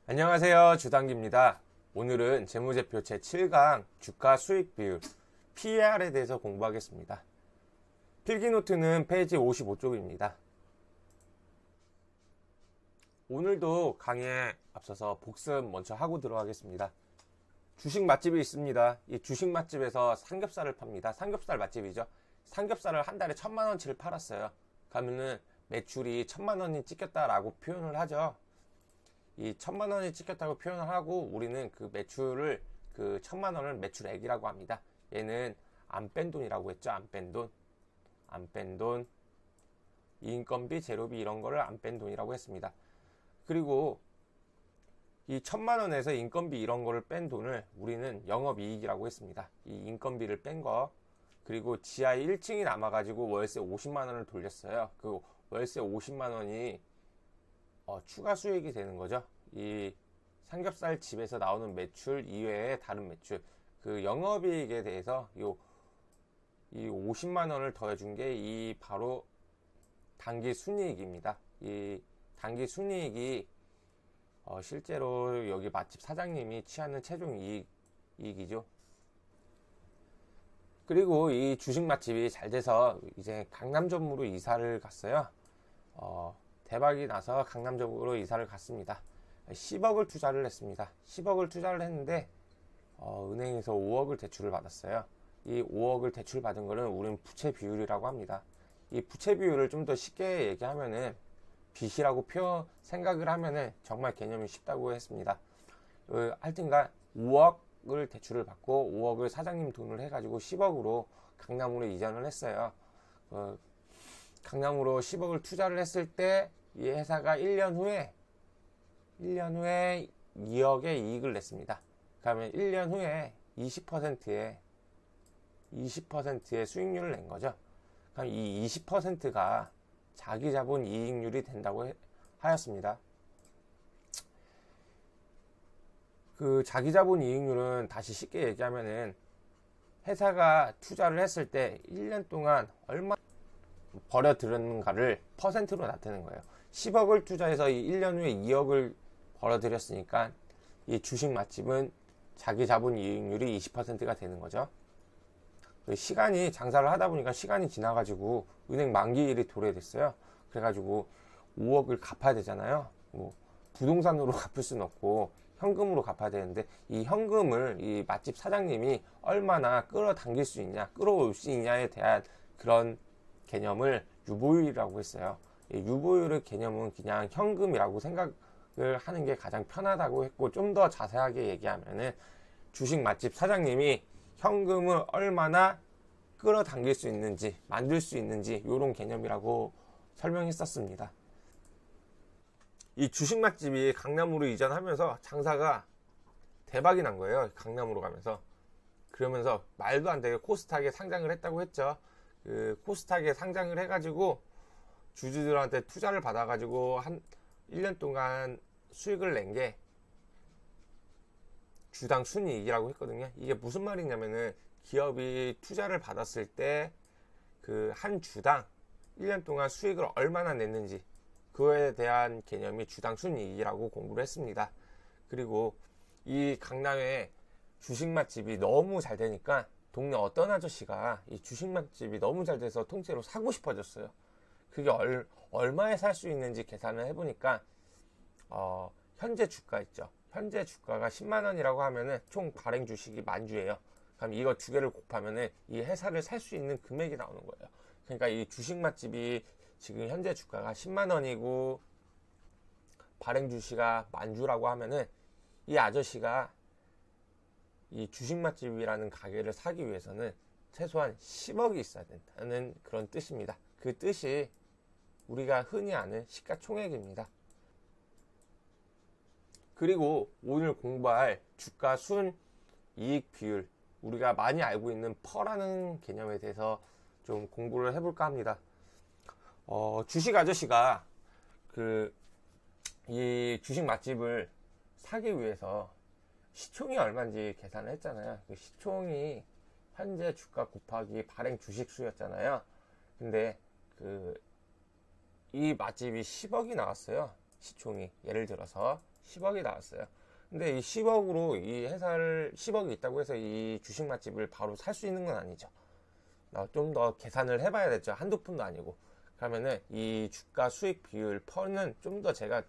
안녕하세요, 주단기입니다. 오늘은 재무제표 제7강 주가 수익 비율 PER에 대해서 공부하겠습니다. 필기노트는 페이지 55쪽입니다. 오늘도 강의에 앞서서 복습 먼저 하고 들어가겠습니다. 주식 맛집이 있습니다. 이 주식 맛집에서 삼겹살을 팝니다. 삼겹살 맛집이죠. 삼겹살을 한 달에 1000만원치를 팔았어요. 그러면은 매출이 1000만원이 찍혔다라고 표현을 하죠. 이 1000만원이 찍혔다고 표현을 하고 우리는 그 매출을 그 1000만원을 매출액이라고 합니다. 얘는 안 뺀 돈이라고 했죠. 안 뺀 돈, 안 뺀 돈, 인건비, 재료비 이런 거를 안 뺀 돈이라고 했습니다. 그리고 이 1000만원에서 인건비 이런 거를 뺀 돈을 우리는 영업이익이라고 했습니다. 이 인건비를 뺀 거, 그리고 지하에 1층이 남아가지고 월세 50만원을 돌렸어요. 그 월세 50만원이 추가 수익이 되는 거죠. 이 삼겹살 집에서 나오는 매출 이외에 다른 매출, 그 영업이익에 대해서 이 50만원을 더해준 게 이 바로 단기 순이익입니다. 이 단기 순이익이 실제로 여기 맛집 사장님이 취하는 최종 이익이죠. 그리고 이 주식 맛집이 잘 돼서 이제 강남점으로 이사를 갔어요. 대박이 나서 강남점으로 이사를 갔습니다. 10억을 투자를 했습니다. 10억을 투자를 했는데 은행에서 5억을 대출을 받았어요. 이 5억을 대출 받은 거는 우리는 부채 비율이라고 합니다. 이 부채 비율을 좀 더 쉽게 얘기하면은 빚이라고 생각을 하면은 정말 개념이 쉽다고 했습니다. 하여튼간 5억을 대출을 받고 5억을 사장님 돈을 해가지고 10억으로 강남으로 이전을 했어요. 강남으로 10억을 투자를 했을 때 이 회사가 1년 후에 2억의 이익을 냈습니다. 그러면 1년 후에 20%의 수익률을 낸 거죠. 그럼 이 20%가 자기 자본 이익률이 된다고 하였습니다. 그 자기 자본 이익률은 다시 쉽게 얘기하면은 회사가 투자를 했을 때 1년 동안 얼마 벌어들였는가를 퍼센트로 나타내는 거예요. 10억을 투자해서 이 1년 후에 2억을 벌어들였으니까 이 주식 맛집은 자기 자본 이익률이 20%가 되는 거죠. 시간이 장사를 하다 보니까 시간이 지나가지고 은행 만기일이 도래됐어요. 그래가지고 5억을 갚아야 되잖아요. 뭐 부동산으로 갚을 수는 없고 현금으로 갚아야 되는데 이 현금을 이 맛집 사장님이 얼마나 끌어당길 수 있냐, 끌어올 수 있냐에 대한 그런 개념을 유보율이라고 했어요. 이 유보율의 개념은 그냥 현금이라고 생각을 하는 게 가장 편하다고 했고, 좀 더 자세하게 얘기하면은 주식 맛집 사장님이 현금을 얼마나 끌어당길 수 있는지, 만들 수 있는지 이런 개념이라고 설명했었습니다. 이 주식 맛집이 강남으로 이전하면서 장사가 대박이 난 거예요. 강남으로 가면서. 그러면서 말도 안 되게 코스닥에 상장을 했다고 했죠. 그 코스닥에 상장을 해가지고 주주들한테 투자를 받아가지고 한 1년 동안 수익을 낸 게 주당 순이익이라고 했거든요. 이게 무슨 말이냐면은 기업이 투자를 받았을 때 그 한 주당 1년 동안 수익을 얼마나 냈는지 그거에 대한 개념이 주당 순이익이라고 공부를 했습니다. 그리고 이 강남에 주식 맛집이 너무 잘 되니까 동네 어떤 아저씨가 이 주식 맛집이 너무 잘 돼서 통째로 사고 싶어졌어요. 그게 얼마에 살 수 있는지 계산을 해보니까 현재 주가 있죠. 현재 주가가 10만원이라고 하면은 총 발행 주식이 10,000주예요. 그럼 이거 두 개를 곱하면은 이 회사를 살 수 있는 금액이 나오는 거예요. 그러니까 이 주식 맛집이 지금 현재 주가가 10만원이고 발행 주식가 10,000주라고 하면은 이 아저씨가 이 주식 맛집이라는 가게를 사기 위해서는 최소한 10억이 있어야 된다는 그런 뜻입니다. 그 뜻이 우리가 흔히 아는 시가총액입니다. 그리고 오늘 공부할 주가 순이익 비율, 우리가 많이 알고 있는 퍼라는 개념에 대해서 좀 공부를 해볼까 합니다. 주식 아저씨가 이 주식 맛집을 사기 위해서 시총이 얼마인지 계산을 했잖아요. 그 시총이 현재 주가 곱하기 발행 주식 수였잖아요. 근데 이 맛집이 10억이 나왔어요. 시총이 예를 들어서 10억이 나왔어요. 근데 이 10억으로 이 회사를 10억이 있다고 해서 이 주식 맛집을 바로 살 수 있는 건 아니죠. 좀 더 계산을 해봐야 되죠. 한두 푼도 아니고. 그러면은 이 주가 수익 비율 퍼는 좀 더 제가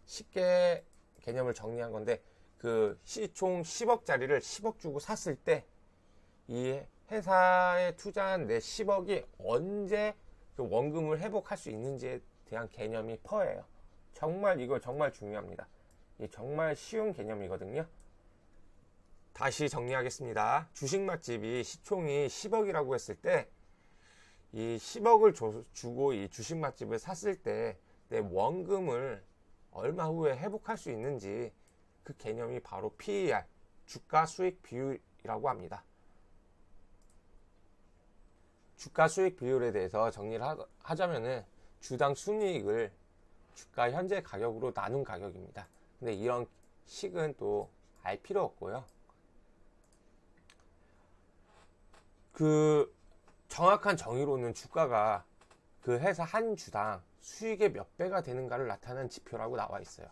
쉽게 개념을 정리한 건데, 그 시총 10억짜리를 10억 주고 샀을 때 이 회사에 투자한 내 10억이 언제 그 원금을 회복할 수 있는지에 대한 개념이 퍼예요. 정말 이거 정말 중요합니다. 이 정말 쉬운 개념이거든요. 다시 정리하겠습니다. 주식 맛집이 시총이 10억이라고 했을 때 이 10억을 주고 이 주식 맛집을 샀을 때 내 원금을 얼마 후에 회복할 수 있는지, 그 개념이 바로 PER, 주가 수익 비율이라고 합니다. 주가 수익 비율에 대해서 정리를 하자면은 주당 순이익을 주가 현재 가격으로 나눈 가격입니다. 근데 이런 식은 또 알 필요 없고요. 그 정확한 정의로는 주가가 그 회사 한 주당 수익의 몇 배가 되는가를 나타내는 지표라고 나와 있어요.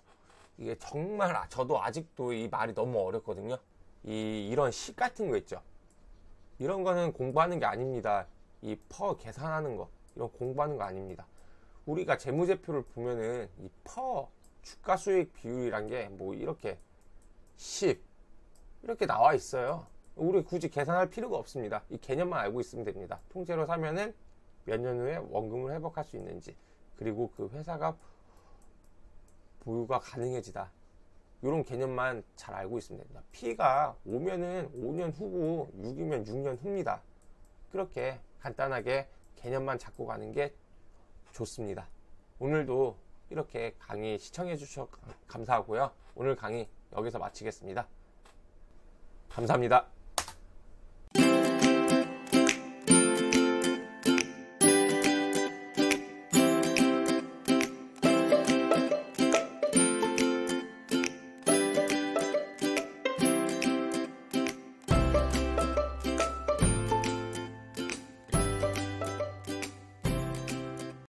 이게 정말 저도 아직도 이 말이 너무 어렵거든요. 이런 식 같은 거 있죠. 이런 거는 공부하는 게 아닙니다. 이 퍼 계산하는 거, 이런 공부하는 거 아닙니다. 우리가 재무제표를 보면은 이 퍼 주가 수익 비율이란 게 뭐 이렇게 10 이렇게 나와 있어요. 우리 굳이 계산할 필요가 없습니다. 이 개념만 알고 있으면 됩니다. 통째로 사면은 몇 년 후에 원금을 회복할 수 있는지, 그리고 그 회사가 보유가 가능해지다, 이런 개념만 잘 알고 있으면 됩니다. P가 5면은 5년 후고 6이면 6년 후입니다. 그렇게 간단하게 개념만 잡고 가는 게 좋습니다. 오늘도 이렇게 강의 시청해 주셔서 감사하고요. 오늘 강의 여기서 마치겠습니다. 감사합니다.